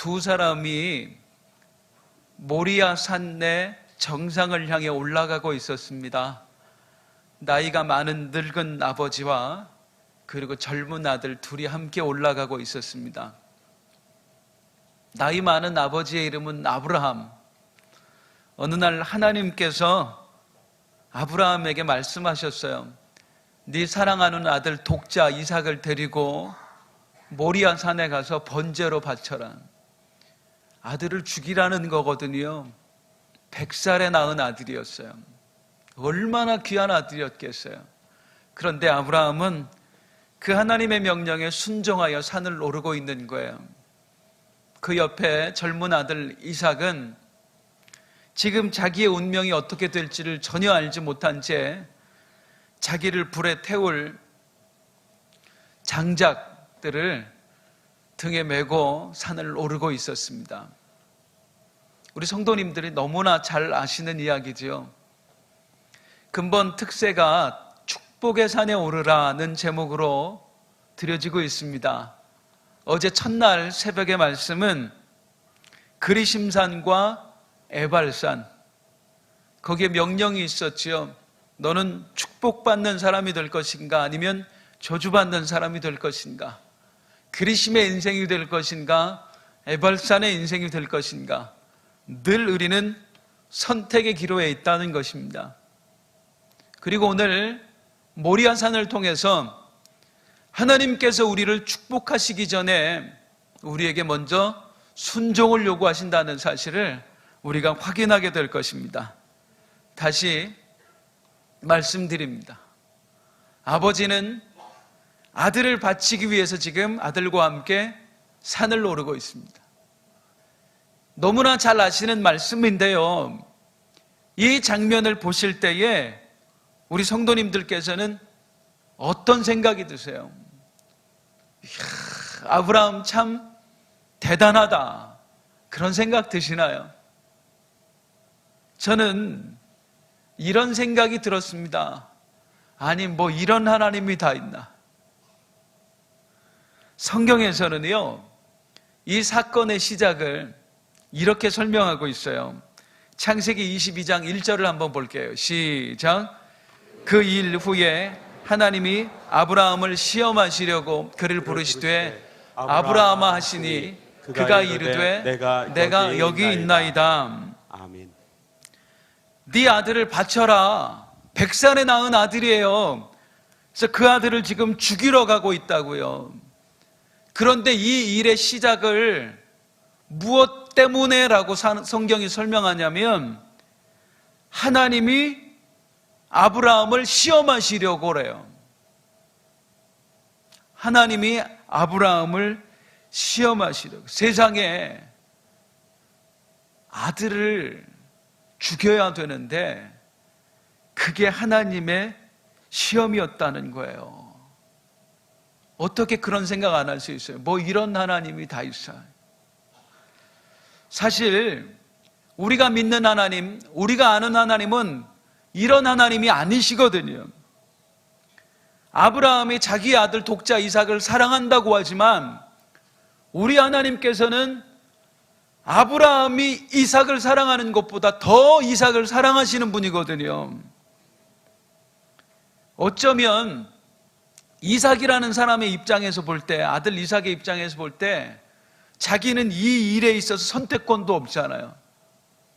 두 사람이 모리아 산내 정상을 향해 올라가고 있었습니다. 나이가 많은 늙은 아버지와 그리고 젊은 아들 둘이 함께 올라가고 있었습니다. 나이 많은 아버지의 이름은 아브라함. 어느 날 하나님께서 아브라함에게 말씀하셨어요. 네 사랑하는 아들 독자 이삭을 데리고 모리아 산에 가서 번제로 바쳐라. 아들을 죽이라는 거거든요. 100살에 낳은 아들이었어요. 얼마나 귀한 아들이었겠어요. 그런데 아브라함은 그 하나님의 명령에 순종하여 산을 오르고 있는 거예요. 그 옆에 젊은 아들 이삭은 지금 자기의 운명이 어떻게 될지를 전혀 알지 못한 채 자기를 불에 태울 장작들을 등에 메고 산을 오르고 있었습니다. 우리 성도님들이 너무나 잘 아시는 이야기지요. 근본 특세가 축복의 산에 오르라는 제목으로 드려지고 있습니다. 어제 첫날 새벽의 말씀은 그리심산과 에발산, 거기에 명령이 있었지요. 너는 축복받는 사람이 될 것인가 아니면 저주받는 사람이 될 것인가, 그리심의 인생이 될 것인가 에발산의 인생이 될 것인가. 늘 우리는 선택의 기로에 있다는 것입니다. 그리고 오늘 모리아산을 통해서 하나님께서 우리를 축복하시기 전에 우리에게 먼저 순종을 요구하신다는 사실을 우리가 확인하게 될 것입니다. 다시 말씀드립니다. 아버지는 아들을 바치기 위해서 지금 아들과 함께 산을 오르고 있습니다. 너무나 잘 아시는 말씀인데요. 이 장면을 보실 때에 우리 성도님들께서는 어떤 생각이 드세요? 이야, 아브라함 참 대단하다, 그런 생각 드시나요? 저는 이런 생각이 들었습니다. 아니, 뭐 이런 하나님이 다 있나? 성경에서는요, 이 사건의 시작을 이렇게 설명하고 있어요. 창세기 22장 1절을 한번 볼게요. 시작. 그 일 후에 하나님이 아브라함을 시험하시려고 그를 부르시되 아브라함아 하시니 그가 이르되 내가 여기 있나이다. 아멘. 네 아들을 바쳐라. 100살에 낳은 아들이에요. 그래서 그 아들을 지금 죽이러 가고 있다고요. 그런데 이 일의 시작을 무엇 때문에 라고 성경이 설명하냐면 하나님이 아브라함을 시험하시려고 그래요. 하나님이 아브라함을 시험하시려고. 세상에 아들을 죽여야 되는데 그게 하나님의 시험이었다는 거예요. 어떻게 그런 생각 안 할 수 있어요? 뭐 이런 하나님이 다 있어요. 사실 우리가 믿는 하나님, 우리가 아는 하나님은 이런 하나님이 아니시거든요. 아브라함이 자기 아들 독자 이삭을 사랑한다고 하지만 우리 하나님께서는 아브라함이 이삭을 사랑하는 것보다 더 이삭을 사랑하시는 분이거든요. 어쩌면 이삭이라는 사람의 입장에서 볼 때, 아들 이삭의 입장에서 볼 때 자기는 이 일에 있어서 선택권도 없잖아요.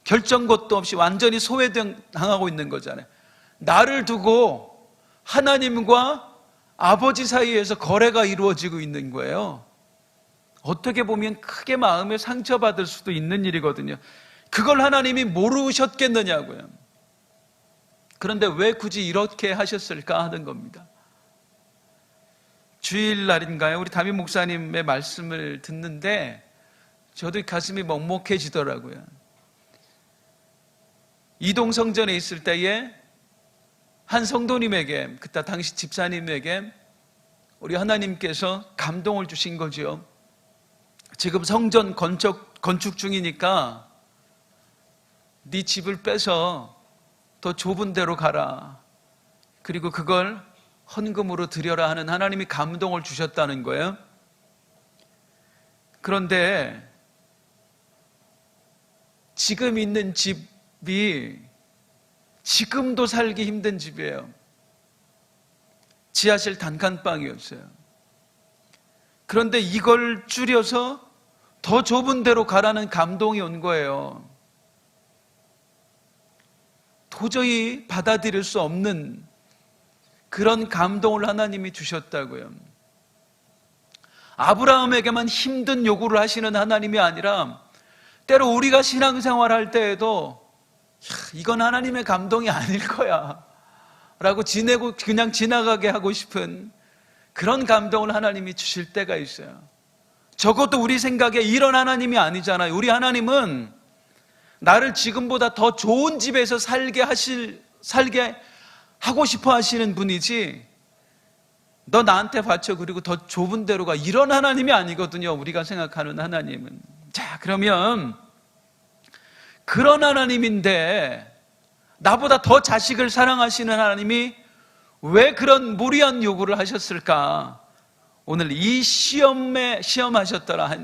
결정권도 없이 완전히 소외당하고 있는 거잖아요. 나를 두고 하나님과 아버지 사이에서 거래가 이루어지고 있는 거예요. 어떻게 보면 크게 마음에 상처받을 수도 있는 일이거든요. 그걸 하나님이 모르셨겠느냐고요. 그런데 왜 굳이 이렇게 하셨을까 하는 겁니다. 주일날인가요? 우리 담임 목사님의 말씀을 듣는데 저도 가슴이 먹먹해지더라고요. 이동성전에 있을 때에 한 성도님에게, 그때 당시 집사님에게 우리 하나님께서 감동을 주신 거죠. 지금 성전 건축 중이니까 네 집을 빼서 더 좁은 데로 가라. 그리고 그걸 헌금으로 드려라 하는 하나님이 감동을 주셨다는 거예요. 그런데 지금 있는 집이 지금도 살기 힘든 집이에요. 지하실 단칸방이었어요. 그런데 이걸 줄여서 더 좁은 데로 가라는 감동이 온 거예요. 도저히 받아들일 수 없는 그런 감동을 하나님이 주셨다고요. 아브라함에게만 힘든 요구를 하시는 하나님이 아니라 때로 우리가 신앙생활할 때에도 이건 하나님의 감동이 아닐 거야 라고 지내고 그냥 지나가게 하고 싶은 그런 감동을 하나님이 주실 때가 있어요. 적어도 우리 생각에 이런 하나님이 아니잖아요. 우리 하나님은 나를 지금보다 더 좋은 집에서 살게 하고 싶어 하시는 분이지, 너 나한테 바쳐 그리고 더 좁은 데로 가, 이런 하나님이 아니거든요. 우리가 생각하는 하나님은. 자, 그러면 그런 하나님인데 나보다 더 자식을 사랑하시는 하나님이 왜 그런 무리한 요구를 하셨을까? 오늘 이 시험하셨더라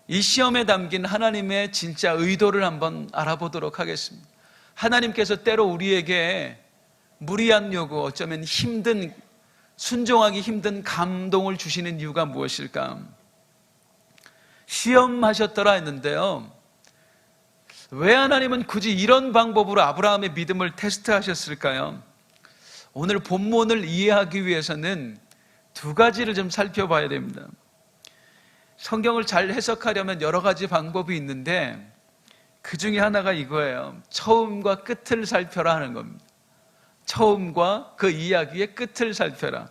이 시험에 담긴 하나님의 진짜 의도를 한번 알아보도록 하겠습니다. 하나님께서 때로 우리에게 무리한 요구, 어쩌면 순종하기 힘든 감동을 주시는 이유가 무엇일까? 시험하셨더라 했는데요, 왜 하나님은 굳이 이런 방법으로 아브라함의 믿음을 테스트하셨을까요? 오늘 본문을 이해하기 위해서는 두 가지를 좀 살펴봐야 됩니다. 성경을 잘 해석하려면 여러 가지 방법이 있는데 그 중에 하나가 이거예요. 처음과 끝을 살펴라 하는 겁니다. 처음과 그 이야기의 끝을 살펴라.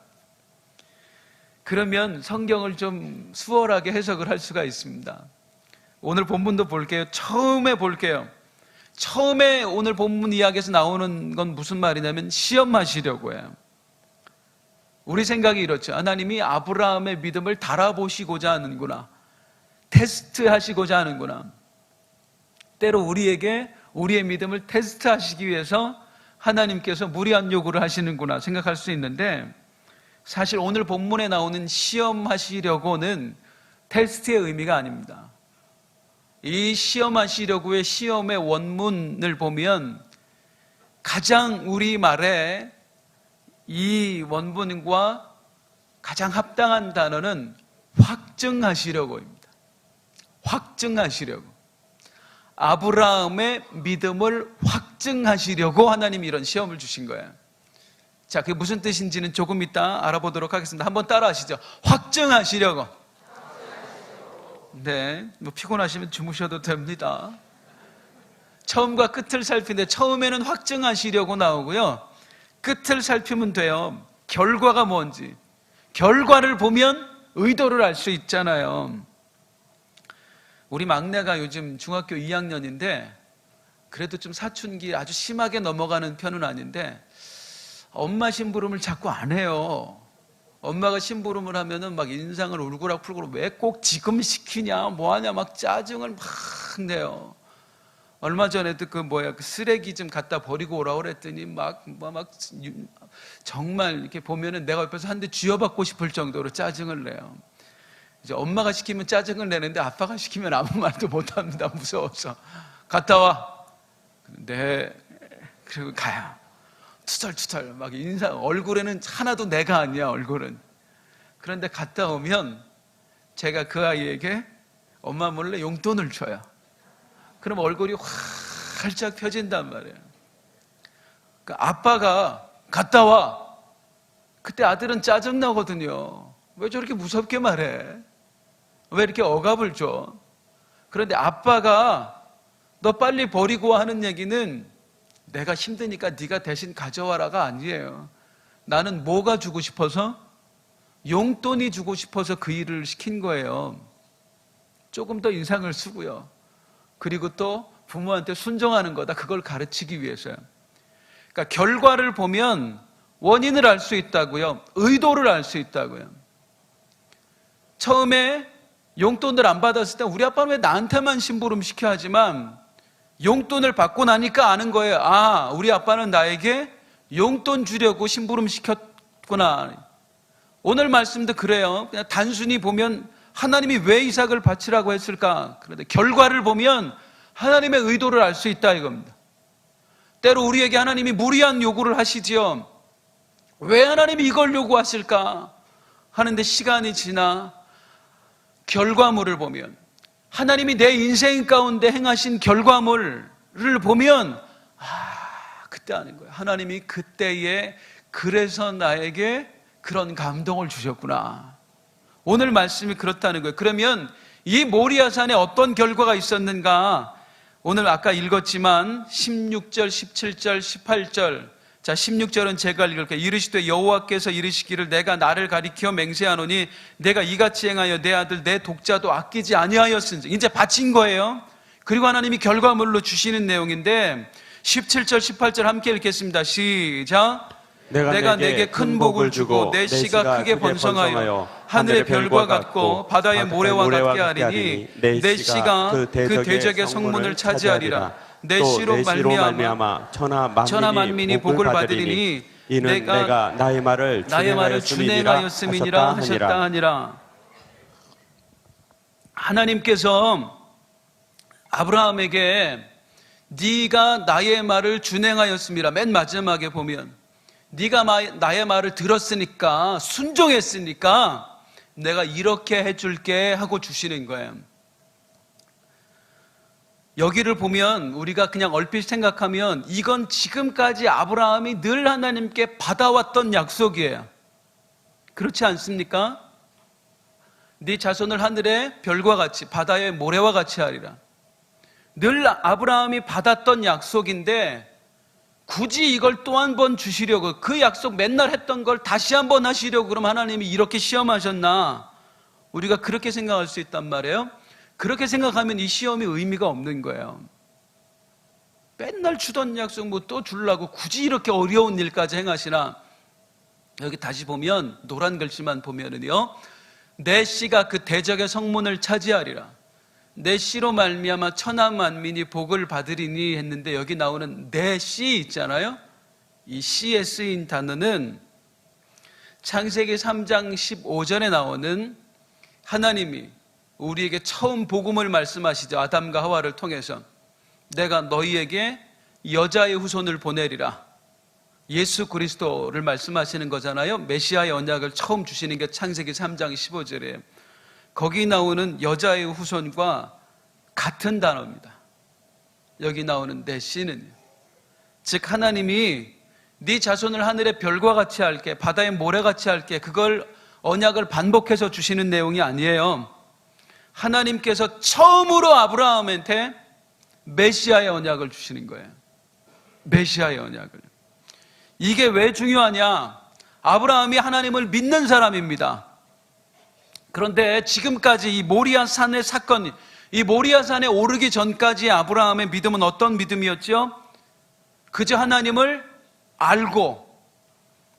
그러면 성경을 좀 수월하게 해석을 할 수가 있습니다. 오늘 본문도 볼게요. 처음에 볼게요. 처음에 오늘 본문 이야기에서 나오는 건 무슨 말이냐면 시험하시려고 해요. 우리 생각이 이렇죠. 하나님이 아브라함의 믿음을 달아보시고자 하는구나, 테스트하시고자 하는구나. 때로 우리에게 우리의 믿음을 테스트하시기 위해서 하나님께서 무리한 요구를 하시는구나 생각할 수 있는데, 사실 오늘 본문에 나오는 시험하시려고는 테스트의 의미가 아닙니다. 이 시험하시려고의 시험의 원문을 보면 가장 우리말에 이 원문과 가장 합당한 단어는 확증하시려고입니다. 확증하시려고. 아브라함의 믿음을 확증하시려고 하나님이 이런 시험을 주신 거예요. 자, 그게 무슨 뜻인지는 조금 이따 알아보도록 하겠습니다. 한번 따라 하시죠. 확증하시려고. 네, 뭐 피곤하시면 주무셔도 됩니다. 처음과 끝을 살피는데 처음에는 확증하시려고 나오고요, 끝을 살피면 돼요. 결과가 뭔지. 결과를 보면 의도를 알 수 있잖아요. 우리 막내가 요즘 중학교 2학년인데 그래도 좀 사춘기 아주 심하게 넘어가는 편은 아닌데 엄마 심부름을 자꾸 안 해요. 엄마가 심부름을 하면은 막 인상을 울그락불그락, 왜 꼭 지금 시키냐, 뭐하냐, 막 짜증을 막 내요. 얼마 전에도 그 쓰레기 좀 갖다 버리고 오라고 그랬더니 정말 이렇게 보면은 내가 옆에서 한 대 쥐어받고 싶을 정도로 짜증을 내요. 이제 엄마가 시키면 짜증을 내는데 아빠가 시키면 아무 말도 못 합니다. 무서워서. 갔다 와. 네. 그리고 가요. 투덜투덜 막 인상, 얼굴에는 하나도 내가 아니야, 얼굴은. 그런데 갔다 오면 제가 그 아이에게 엄마 몰래 용돈을 줘요. 그럼 얼굴이 활짝 펴진단 말이에요. 그러니까 아빠가 갔다 와. 그때 아들은 짜증나거든요. 왜 저렇게 무섭게 말해? 왜 이렇게 억압을 줘? 그런데 아빠가 너 빨리 버리고 와 하는 얘기는 내가 힘드니까 네가 대신 가져와라가 아니에요. 나는 뭐가 주고 싶어서? 용돈이 주고 싶어서 그 일을 시킨 거예요. 조금 더 인상을 쓰고요. 그리고 또 부모한테 순종하는 거다, 그걸 가르치기 위해서요. 그러니까 결과를 보면 원인을 알 수 있다고요. 의도를 알 수 있다고요. 처음에 용돈을 안 받았을 때 우리 아빠는 왜 나한테만 심부름 시켜 하지만 용돈을 받고 나니까 아는 거예요. 아, 우리 아빠는 나에게 용돈 주려고 심부름 시켰구나. 오늘 말씀도 그래요. 그냥 단순히 보면 하나님이 왜 이삭을 바치라고 했을까? 그런데 결과를 보면 하나님의 의도를 알 수 있다 이겁니다. 때로 우리에게 하나님이 무리한 요구를 하시지요. 왜 하나님이 이걸 요구하실까 하는데 시간이 지나 결과물을 보면, 하나님이 내 인생 가운데 행하신 결과물을 보면 그때 아는 거예요. 하나님이 그때에 그래서 나에게 그런 감동을 주셨구나. 오늘 말씀이 그렇다는 거예요. 그러면 이 모리아산에 어떤 결과가 있었는가? 오늘 아까 읽었지만 16절, 17절, 18절. 자, 16절은 제가 읽을게요. 이르시되 여호와께서 이르시기를 내가 나를 가리켜 맹세하노니 내가 이같이 행하여 내 아들 내 독자도 아끼지 아니하였은지. 이제 바친 거예요. 그리고 하나님이 결과물로 주시는 내용인데 17절, 18절 함께 읽겠습니다. 시작. 내가 내게 큰 복을 주고 내 씨가 크게 번성하여 하늘의 별과 같고 바다의 모래와 같게 하리니 내 씨가 그 대적의 성문을 차지하리라. 내 씨로 말미암아 천하 만민이 복을 받으리니 내가 나의 말을 준행하였음이니라 하셨다 하니라. 하나님께서 아브라함에게 네가 나의 말을 준행하였음이라, 맨 마지막에 보면 네가 나의 말을 들었으니까, 순종했으니까 내가 이렇게 해줄게 하고 주시는 거예요. 여기를 보면 우리가 그냥 얼핏 생각하면 이건 지금까지 아브라함이 늘 하나님께 받아왔던 약속이에요. 그렇지 않습니까? 네 자손을 하늘의 별과 같이 바다의 모래와 같이 하리라. 늘 아브라함이 받았던 약속인데 굳이 이걸 또 한 번 주시려고, 그 약속 맨날 했던 걸 다시 한 번 하시려고 그럼 하나님이 이렇게 시험하셨나? 우리가 그렇게 생각할 수 있단 말이에요. 그렇게 생각하면 이 시험이 의미가 없는 거예요. 맨날 주던 약속 뭐 또 주려고 굳이 이렇게 어려운 일까지 행하시나? 여기 다시 보면 노란 글씨만 보면은요, 내 씨가 그 대적의 성문을 차지하리라. 내 씨로 말미암아 천하 만민이 복을 받으리니 했는데, 여기 나오는 내 씨 있잖아요. 이 씨에 쓰인 단어는 창세기 3장 15절에 나오는 하나님이 우리에게 처음 복음을 말씀하시죠. 아담과 하와를 통해서 내가 너희에게 여자의 후손을 보내리라. 예수 그리스도를 말씀하시는 거잖아요. 메시아의 언약을 처음 주시는 게 창세기 3장 15절이에요. 거기 나오는 여자의 후손과 같은 단어입니다. 여기 나오는 내 씨는, 즉 하나님이 네 자손을 하늘의 별과 같이 할게, 바다의 모래같이 할게, 그걸 언약을 반복해서 주시는 내용이 아니에요. 하나님께서 처음으로 아브라함한테 메시아의 언약을 주시는 거예요. 메시아의 언약을. 이게 왜 중요하냐? 아브라함이 하나님을 믿는 사람입니다. 그런데 지금까지 이 모리아산의 사건, 이 모리아산에 오르기 전까지 아브라함의 믿음은 어떤 믿음이었죠? 그저 하나님을 알고,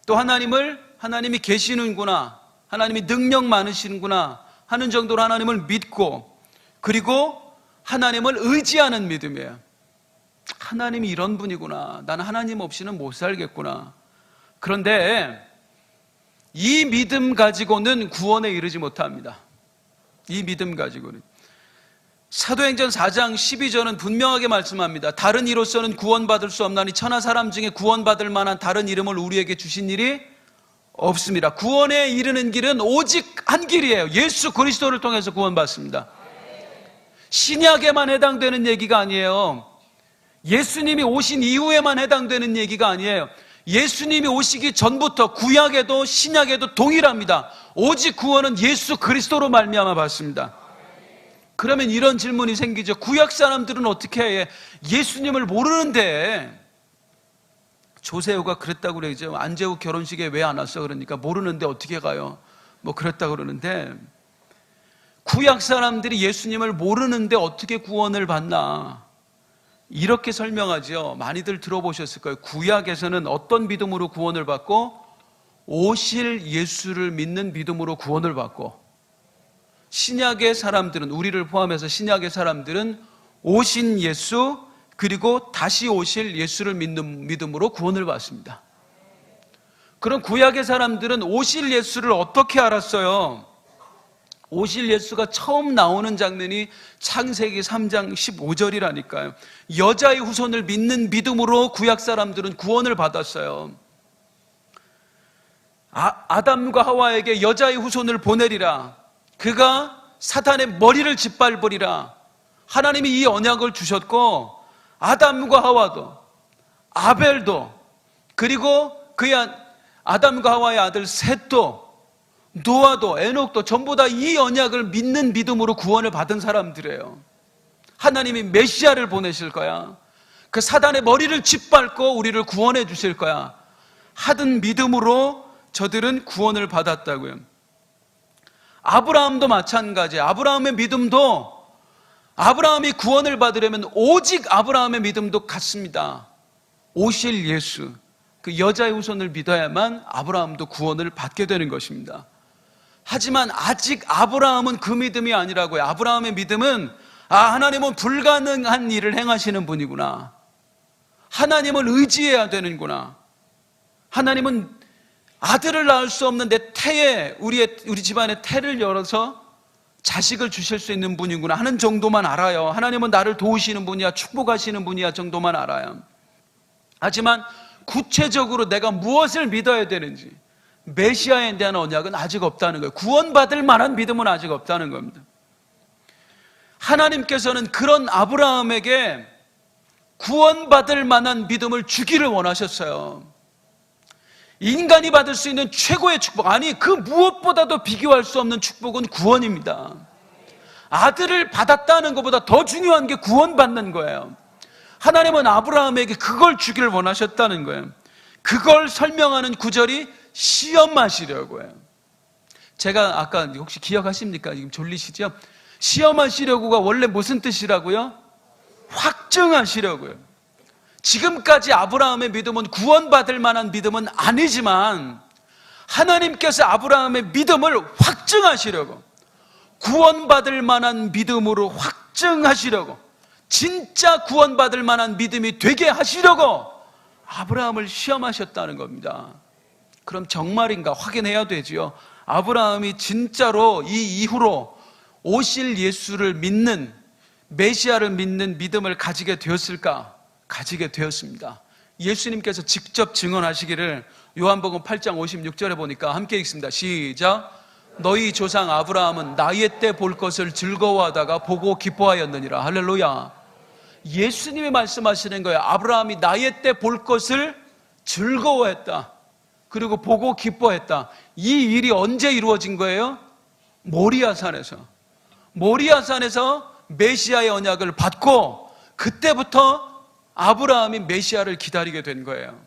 또 하나님이 계시는구나, 하나님이 능력 많으시는구나 하는 정도로 하나님을 믿고, 그리고 하나님을 의지하는 믿음이에요. 하나님이 이런 분이구나, 나는 하나님 없이는 못 살겠구나. 그런데 이 믿음 가지고는 구원에 이르지 못합니다. 이 믿음 가지고는. 사도행전 4장 12절은 분명하게 말씀합니다. 다른 이로서는 구원받을 수 없나니 천하 사람 중에 구원받을 만한 다른 이름을 우리에게 주신 일이 없습니다. 구원에 이르는 길은 오직 한 길이에요. 예수 그리스도를 통해서 구원받습니다. 신약에만 해당되는 얘기가 아니에요. 예수님이 오신 이후에만 해당되는 얘기가 아니에요. 예수님이 오시기 전부터 구약에도 신약에도 동일합니다. 오직 구원은 예수 그리스도로 말미암아 받습니다. 그러면 이런 질문이 생기죠. 구약 사람들은 어떻게 해? 예수님을 모르는데. 조세호가 그랬다고 그러죠. 안재욱 결혼식에 왜 안 왔어? 그러니까 모르는데 어떻게 가요? 뭐 그랬다고 그러는데, 구약 사람들이 예수님을 모르는데 어떻게 구원을 받나? 이렇게 설명하죠. 많이들 들어보셨을 거예요. 구약에서는 어떤 믿음으로 구원을 받고, 오실 예수를 믿는 믿음으로 구원을 받고, 신약의 사람들은, 우리를 포함해서 신약의 사람들은 오신 예수, 그리고 다시 오실 예수를 믿는 믿음으로 구원을 받습니다. 그럼 구약의 사람들은 오실 예수를 어떻게 알았어요? 오실 예수가 처음 나오는 장면이 창세기 3장 15절이라니까요. 여자의 후손을 믿는 믿음으로 구약 사람들은 구원을 받았어요. 아담과 하와에게 여자의 후손을 보내리라. 그가 사탄의 머리를 짓밟으리라. 하나님이 이 언약을 주셨고, 아담과 하와도, 아벨도, 그리고 그의 아담과 하와의 아들 셋도, 노아도, 에녹도 전부 다 이 언약을 믿는 믿음으로 구원을 받은 사람들이에요. 하나님이 메시아를 보내실 거야. 그 사단의 머리를 짓밟고 우리를 구원해 주실 거야. 하던 믿음으로 저들은 구원을 받았다고요. 아브라함도 마찬가지예요. 아브라함의 믿음도, 아브라함이 구원을 받으려면 오직 아브라함의 믿음도 같습니다. 오실 예수, 그 여자의 후손을 믿어야만 아브라함도 구원을 받게 되는 것입니다. 하지만 아직 아브라함은 그 믿음이 아니라고요. 아브라함의 믿음은 하나님은 불가능한 일을 행하시는 분이구나. 하나님을 의지해야 되는구나. 하나님은 아들을 낳을 수 없는 내 태에, 우리 집안의 태를 열어서 자식을 주실 수 있는 분이구나 하는 정도만 알아요. 하나님은 나를 도우시는 분이야, 축복하시는 분이야 정도만 알아요. 하지만 구체적으로 내가 무엇을 믿어야 되는지, 메시아에 대한 언약은 아직 없다는 거예요. 구원받을 만한 믿음은 아직 없다는 겁니다. 하나님께서는 그런 아브라함에게 구원받을 만한 믿음을 주기를 원하셨어요. 인간이 받을 수 있는 최고의 축복, 아니 그 무엇보다도 비교할 수 없는 축복은 구원입니다. 아들을 받았다는 것보다 더 중요한 게 구원받는 거예요. 하나님은 아브라함에게 그걸 주기를 원하셨다는 거예요. 그걸 설명하는 구절이 시험하시려고 해요. 제가 아까 혹시 기억하십니까? 지금 졸리시죠? 시험하시려고가 원래 무슨 뜻이라고요? 확증하시려고요. 지금까지 아브라함의 믿음은 구원받을 만한 믿음은 아니지만 하나님께서 아브라함의 믿음을 확증하시려고, 구원받을 만한 믿음으로 확증하시려고, 진짜 구원받을 만한 믿음이 되게 하시려고 아브라함을 시험하셨다는 겁니다. 그럼 정말인가 확인해야 되지요. 아브라함이 진짜로 이 이후로 오실 예수를 믿는, 메시아를 믿는 믿음을 가지게 되었을까? 가지게 되었습니다. 예수님께서 직접 증언하시기를 요한복음 8장 56절에 보니까 함께 읽습니다. 시작. 너희 조상 아브라함은 나의 때 볼 것을 즐거워하다가 보고 기뻐하였느니라. 할렐루야. 예수님이 말씀하시는 거예요. 아브라함이 나의 때 볼 것을 즐거워했다. 그리고 보고 기뻐했다. 이 일이 언제 이루어진 거예요? 모리아산에서. 모리아산에서 메시아의 언약을 받고 그때부터 아브라함이 메시아를 기다리게 된 거예요.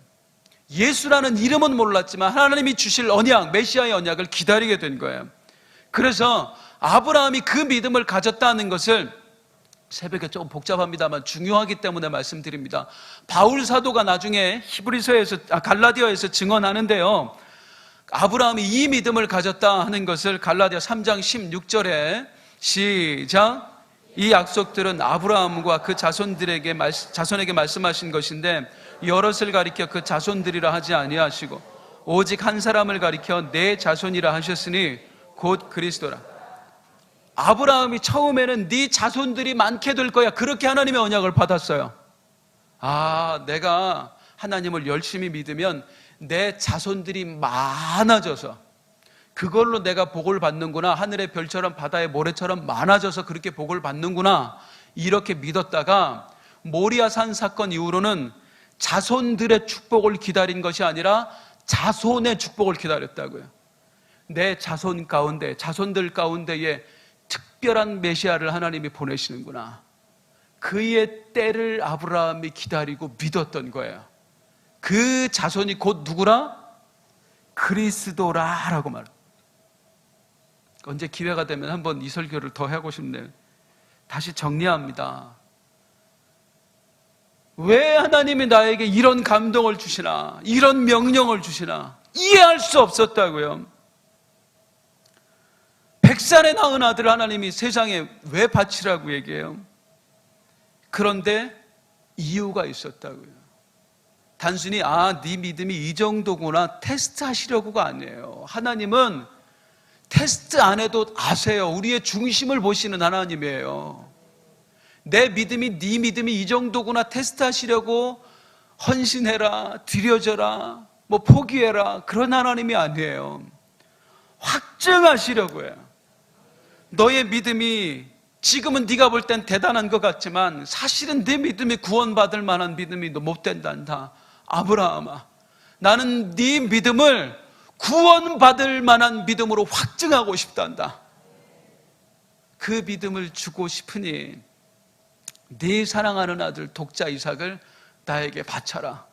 예수라는 이름은 몰랐지만 하나님이 주실 언약, 메시아의 언약을 기다리게 된 거예요. 그래서 아브라함이 그 믿음을 가졌다는 것을, 새벽에 조금 복잡합니다만 중요하기 때문에 말씀드립니다. 바울 사도가 나중에 갈라디아에서 증언하는데요, 아브라함이 이 믿음을 가졌다 하는 것을 갈라디아 3장 16절에 시작. 이 약속들은 아브라함과 그 자손에게 말씀하신 것인데 여럿을 가리켜 그 자손들이라 하지 아니하시고 오직 한 사람을 가리켜 내 자손이라 하셨으니 곧 그리스도라. 아브라함이 처음에는 네 자손들이 많게 될 거야, 그렇게 하나님의 언약을 받았어요. 내가 하나님을 열심히 믿으면 내 자손들이 많아져서 그걸로 내가 복을 받는구나, 하늘의 별처럼 바다의 모래처럼 많아져서 그렇게 복을 받는구나, 이렇게 믿었다가 모리아산 사건 이후로는 자손들의 축복을 기다린 것이 아니라 자손의 축복을 기다렸다고요. 내 자손 가운데, 자손들 가운데에 특별한 메시아를 하나님이 보내시는구나, 그의 때를 아브라함이 기다리고 믿었던 거예요. 그 자손이 곧 누구라? 그리스도라라고 말합니다. 언제 기회가 되면 한번 이 설교를 더 하고 싶네요. 다시 정리합니다. 왜 하나님이 나에게 이런 감동을 주시나, 이런 명령을 주시나 이해할 수 없었다고요. 백살에 낳은 아들 하나님이 세상에 왜 바치라고 얘기해요? 그런데 이유가 있었다고요. 단순히 네 믿음이 이 정도구나 테스트 하시려고가 아니에요. 하나님은 테스트 안 해도 아세요. 우리의 중심을 보시는 하나님이에요. 내 믿음이 네 믿음이 이 정도구나 테스트하시려고 헌신해라, 드려져라, 뭐 포기해라 그런 하나님이 아니에요. 확증하시려고 해요. 너의 믿음이 지금은 네가 볼 땐 대단한 것 같지만 사실은 네 믿음이 구원받을 만한 믿음이 못 된단다. 아브라함아, 나는 네 믿음을 구원받을 만한 믿음으로 확증하고 싶단다. 그 믿음을 주고 싶으니 네 사랑하는 아들 독자 이삭을 나에게 바쳐라.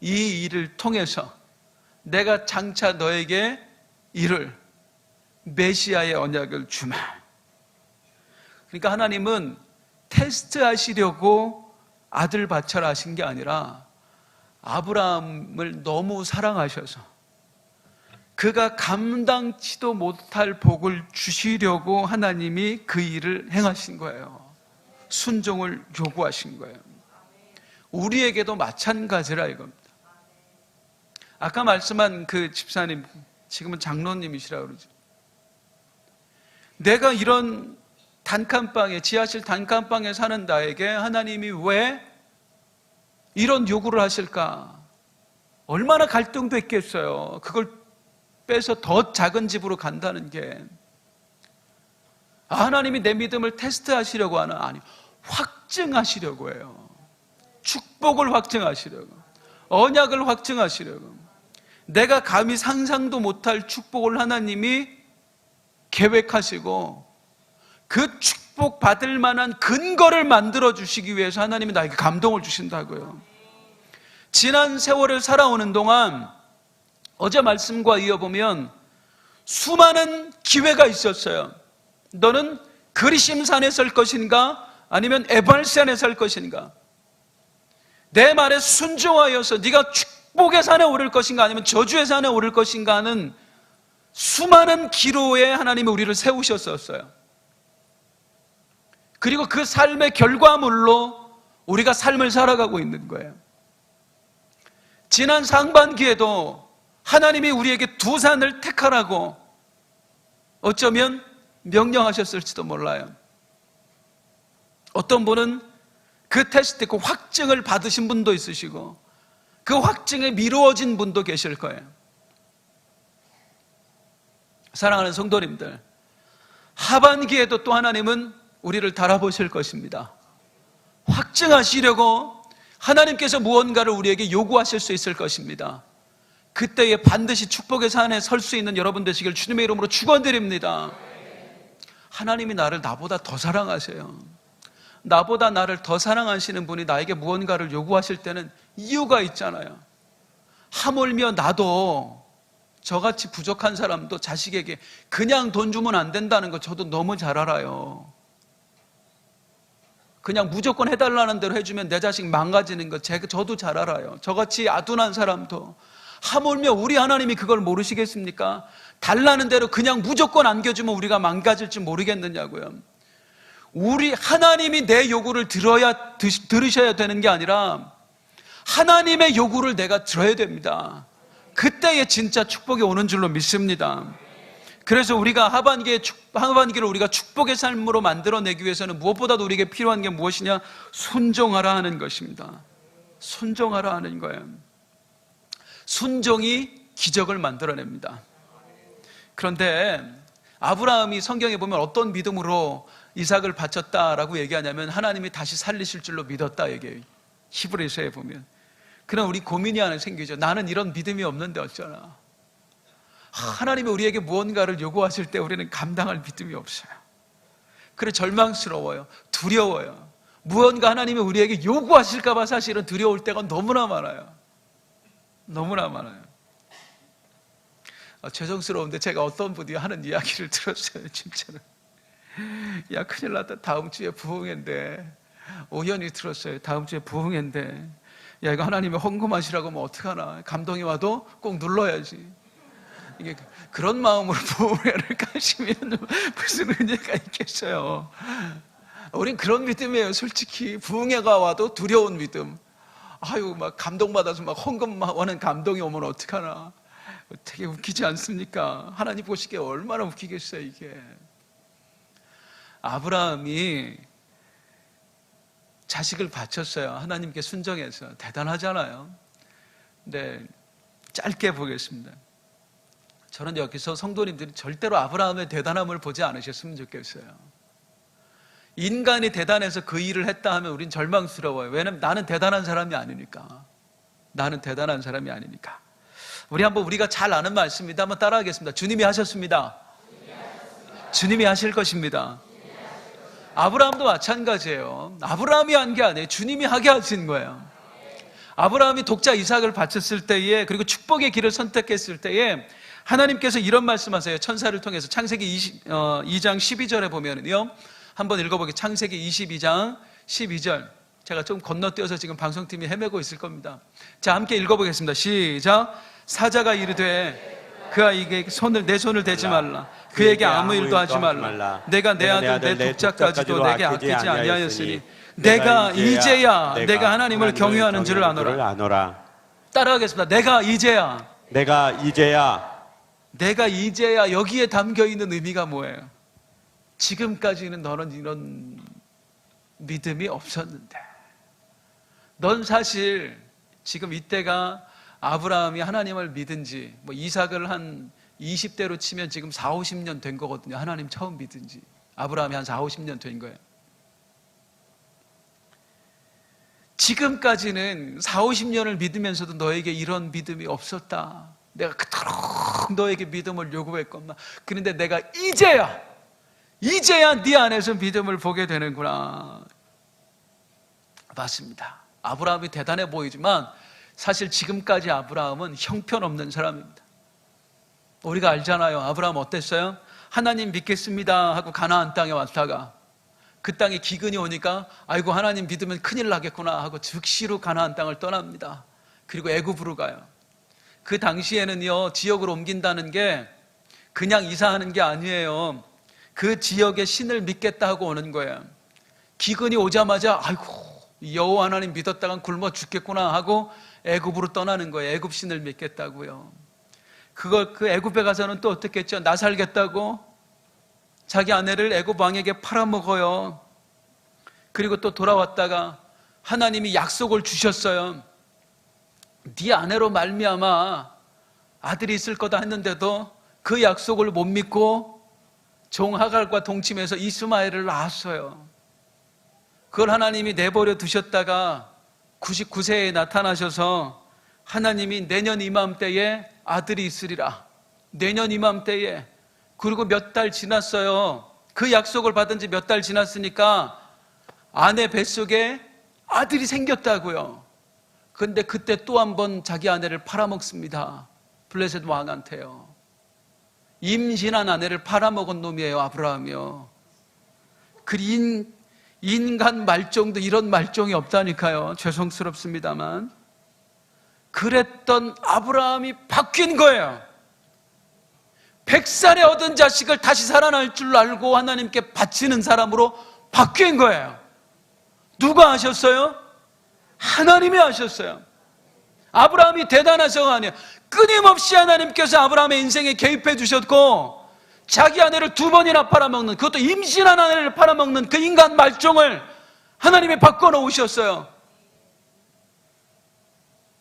이 일을 통해서 내가 장차 너에게 이룰 메시아의 언약을 주마. 그러니까 하나님은 테스트하시려고 아들 바쳐라 하신 게 아니라 아브라함을 너무 사랑하셔서 그가 감당치도 못할 복을 주시려고 하나님이 그 일을 행하신 거예요. 순종을 요구하신 거예요. 우리에게도 마찬가지라 이겁니다. 아까 말씀한 그 집사님, 지금은 장로님이시라고 그러죠. 내가 이런 단칸방에, 지하실 단칸방에 사는 나에게 하나님이 왜 이런 요구를 하실까? 얼마나 갈등도 했겠어요. 그걸 빼서 더 작은 집으로 간다는 게. 하나님이 내 믿음을 테스트하시려고 하나? 아니, 확증하시려고 해요. 축복을 확증하시려고, 언약을 확증하시려고. 내가 감히 상상도 못할 축복을 하나님이 계획하시고 그 축복 받을 만한 근거를 만들어 주시기 위해서 하나님이 나에게 감동을 주신다고요. 지난 세월을 살아오는 동안 어제 말씀과 이어보면 수많은 기회가 있었어요. 너는 그리심산에 설 것인가 아니면 에발산에 설 것인가? 내 말에 순종하여서 네가 축복의 산에 오를 것인가 아니면 저주의 산에 오를 것인가 하는 수많은 기로에 하나님이 우리를 세우셨었어요. 그리고 그 삶의 결과물로 우리가 삶을 살아가고 있는 거예요. 지난 상반기에도 하나님이 우리에게 두 산을 택하라고 어쩌면 명령하셨을지도 몰라요. 어떤 분은 그 테스트, 그 확증을 받으신 분도 있으시고 그 확증에 미루어진 분도 계실 거예요. 사랑하는 성도님들, 하반기에도 또 하나님은 우리를 달아보실 것입니다. 확증하시려고 하나님께서 무언가를 우리에게 요구하실 수 있을 것입니다. 그때에 반드시 축복의 산에 설 수 있는 여러분 되시길 주님의 이름으로 축원드립니다. 하나님이 나를 나보다 더 사랑하세요. 나보다 나를 더 사랑하시는 분이 나에게 무언가를 요구하실 때는 이유가 있잖아요. 하물며 나도 저같이 부족한 사람도 자식에게 그냥 돈 주면 안 된다는 거 저도 너무 잘 알아요. 그냥 무조건 해달라는 대로 해주면 내 자식 망가지는 거 저도 잘 알아요. 저같이 아둔한 사람도. 하물며 우리 하나님이 그걸 모르시겠습니까? 달라는 대로 그냥 무조건 안겨주면 우리가 망가질지 모르겠느냐고요. 우리 하나님이 내 요구를 들으셔야 되는 게 아니라 하나님의 요구를 내가 들어야 됩니다. 그때에 진짜 축복이 오는 줄로 믿습니다. 그래서 우리가 하반기를 우리가 축복의 삶으로 만들어내기 위해서는 무엇보다도 우리에게 필요한 게 무엇이냐? 순종하라 하는 것입니다. 순종하라 하는 거예요. 순종이 기적을 만들어냅니다. 그런데 아브라함이 성경에 보면 어떤 믿음으로 이삭을 바쳤다라고 얘기하냐면 하나님이 다시 살리실 줄로 믿었다 얘기해요. 히브리서에 보면. 그럼 우리 고민이 하나 생기죠. 나는 이런 믿음이 없는데 어쩌나. 하나님이 우리에게 무언가를 요구하실 때 우리는 감당할 믿음이 없어요. 그래 절망스러워요. 두려워요. 무언가 하나님이 우리에게 요구하실까 봐 사실은 두려울 때가 너무나 많아요. 너무나 많아요. 죄송스러운데 제가 어떤 분이 하는 이야기를 들었어요. 진짜로. 야 큰일 났다. 다음 주에 부흥회인데 우연히 들었어요. 다음 주에 부흥회인데 야 이거 하나님의 헌금하시라고 하면 어떡하나. 감동이 와도 꼭 눌러야지. 이게 그런 마음으로 부흥회를 가시면 무슨 은혜가 있겠어요. 우린 그런 믿음이에요. 솔직히 부흥회가 와도 두려운 믿음. 아유 막 감동받아서 막 헌금하는 감동이 오면 어떡하나. 되게 웃기지 않습니까? 하나님 보시기에 얼마나 웃기겠어요, 이게. 아브라함이 자식을 바쳤어요. 하나님께 순종해서. 대단하잖아요. 근데 짧게 보겠습니다. 저는 여기서 성도님들이 절대로 아브라함의 대단함을 보지 않으셨으면 좋겠어요. 인간이 대단해서 그 일을 했다 하면 우린 절망스러워요. 왜냐면 나는 대단한 사람이 아니니까. 나는 대단한 사람이 아니니까. 우리가 잘 아는 말씀입니다. 한번 따라하겠습니다. 주님이 하셨습니다. 주님이 하실 것입니다. 아브라함도 마찬가지예요. 아브라함이 한 게 아니에요. 주님이 하게 하신 거예요. 아브라함이 독자 이삭을 바쳤을 때에, 그리고 축복의 길을 선택했을 때에 하나님께서 이런 말씀하세요. 천사를 통해서. 창세기 2장 12절에 보면은요, 한번 읽어보게. 창세기 22장 12절. 제가 좀 건너뛰어서 지금 방송팀이 헤매고 있을 겁니다. 자, 함께 읽어보겠습니다. 시작. 사자가 이르되 그 아이에게 내 손을 대지 말라. 그에게 아무 일도 하지 말라. 내가 내 아들 내 독자까지도 내게 아끼지 아니하였으니 내가 이제야 내가 하나님을 경외하는 줄을 아노라. 따라하겠습니다. 내가 이제야. 여기에 담겨있는 의미가 뭐예요? 지금까지는 너는 이런 믿음이 없었는데, 넌 사실 지금 이때가 아브라함이 하나님을 믿은 지 이삭을 한 20대로 치면 지금 4, 50년 된 거거든요. 하나님 처음 믿은 지. 아브라함이 한 4, 50년 된 거예요. 지금까지는 4, 50년을 믿으면서도 너에게 이런 믿음이 없었다. 내가 그토록 너에게 믿음을 요구했건만. 그런데 내가 이제야 네 안에서 믿음을 보게 되는구나. 맞습니다. 아브라함이 대단해 보이지만 사실 지금까지 아브라함은 형편없는 사람입니다. 우리가 알잖아요. 아브라함 어땠어요? 하나님 믿겠습니다 하고 가나안 땅에 왔다가 그 땅에 기근이 오니까 아이고 하나님 믿으면 큰일 나겠구나 하고 즉시로 가나안 땅을 떠납니다. 그리고 애굽으로 가요. 그 당시에는요, 지역을 옮긴다는 게 그냥 이사하는 게 아니에요. 그 지역의 신을 믿겠다 하고 오는 거예요. 기근이 오자마자 아이고 여호와 하나님 믿었다간 굶어 죽겠구나 하고 애굽으로 떠나는 거예요. 애굽 신을 믿겠다고요. 그 애굽에 가서는 또 어떻게 했죠? 나 살겠다고 자기 아내를 애굽 왕에게 팔아먹어요. 그리고 또 돌아왔다가 하나님이 약속을 주셨어요. 네 아내로 말미암아 아들이 있을 거다 했는데도 그 약속을 못 믿고 종 하갈과 동침해서 이스마엘을 낳았어요. 그걸 하나님이 내버려 두셨다가 99세에 나타나셔서 하나님이 내년 이맘때에 아들이 있으리라. 내년 이맘때에. 그리고 몇 달 지났어요. 그 약속을 받은 지 몇 달 지났으니까 아내 뱃속에 아들이 생겼다고요. 근데 그때 또 한 번 자기 아내를 팔아먹습니다. 블레셋 왕한테요. 임신한 아내를 팔아먹은 놈이에요, 아브라함이요. 그 인간 말종도 이런 말종이 없다니까요. 죄송스럽습니다만. 그랬던 아브라함이 바뀐 거예요. 100살에 얻은 자식을 다시 살아날 줄 알고 하나님께 바치는 사람으로 바뀐 거예요. 누가 하셨어요? 하나님이 하셨어요. 아브라함이 대단하셔가 아니에요. 끊임없이 하나님께서 아브라함의 인생에 개입해 주셨고, 자기 아내를 2번이나 팔아먹는, 그것도 임신한 아내를 팔아먹는 그 인간 말종을 하나님이 바꿔놓으셨어요.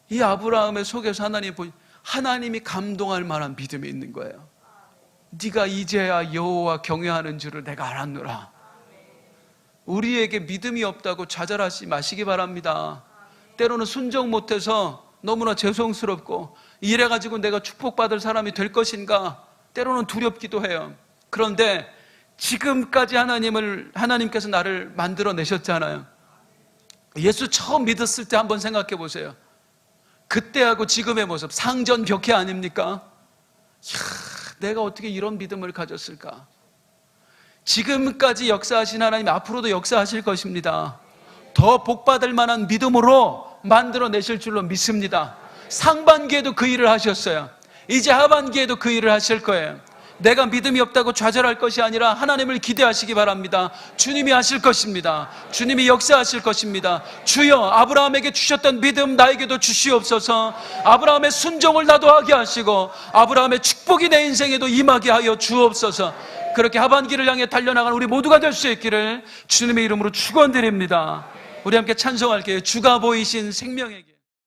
이 아브라함의 속에서 하나님이 감동할 만한 믿음이 있는 거예요. 네가 이제야 여호와 경외하는 줄을 내가 알았노라. 우리에게 믿음이 없다고 좌절하지 마시기 바랍니다. 때로는 순종 못해서 너무나 죄송스럽고, 이래가지고 내가 축복받을 사람이 될 것인가 때로는 두렵기도 해요. 그런데 지금까지 하나님께서 나를 만들어내셨잖아요. 예수 처음 믿었을 때 한번 생각해 보세요. 그때하고 지금의 모습, 상전벽해 아닙니까? 내가 어떻게 이런 믿음을 가졌을까? 지금까지 역사하신 하나님 앞으로도 역사하실 것입니다. 더 복받을 만한 믿음으로 만들어내실 줄로 믿습니다. 상반기에도 그 일을 하셨어요. 이제 하반기에도 그 일을 하실 거예요. 내가 믿음이 없다고 좌절할 것이 아니라 하나님을 기대하시기 바랍니다. 주님이 하실 것입니다. 주님이 역사하실 것입니다. 주여, 아브라함에게 주셨던 믿음 나에게도 주시옵소서. 아브라함의 순종을 나도 하게 하시고 아브라함의 축복이 내 인생에도 임하게 하여 주옵소서. 그렇게 하반기를 향해 달려나가는 우리 모두가 될 수 있기를 주님의 이름으로 축원드립니다. 우리 함께 찬송할게요. 주가 보이신 생명에게.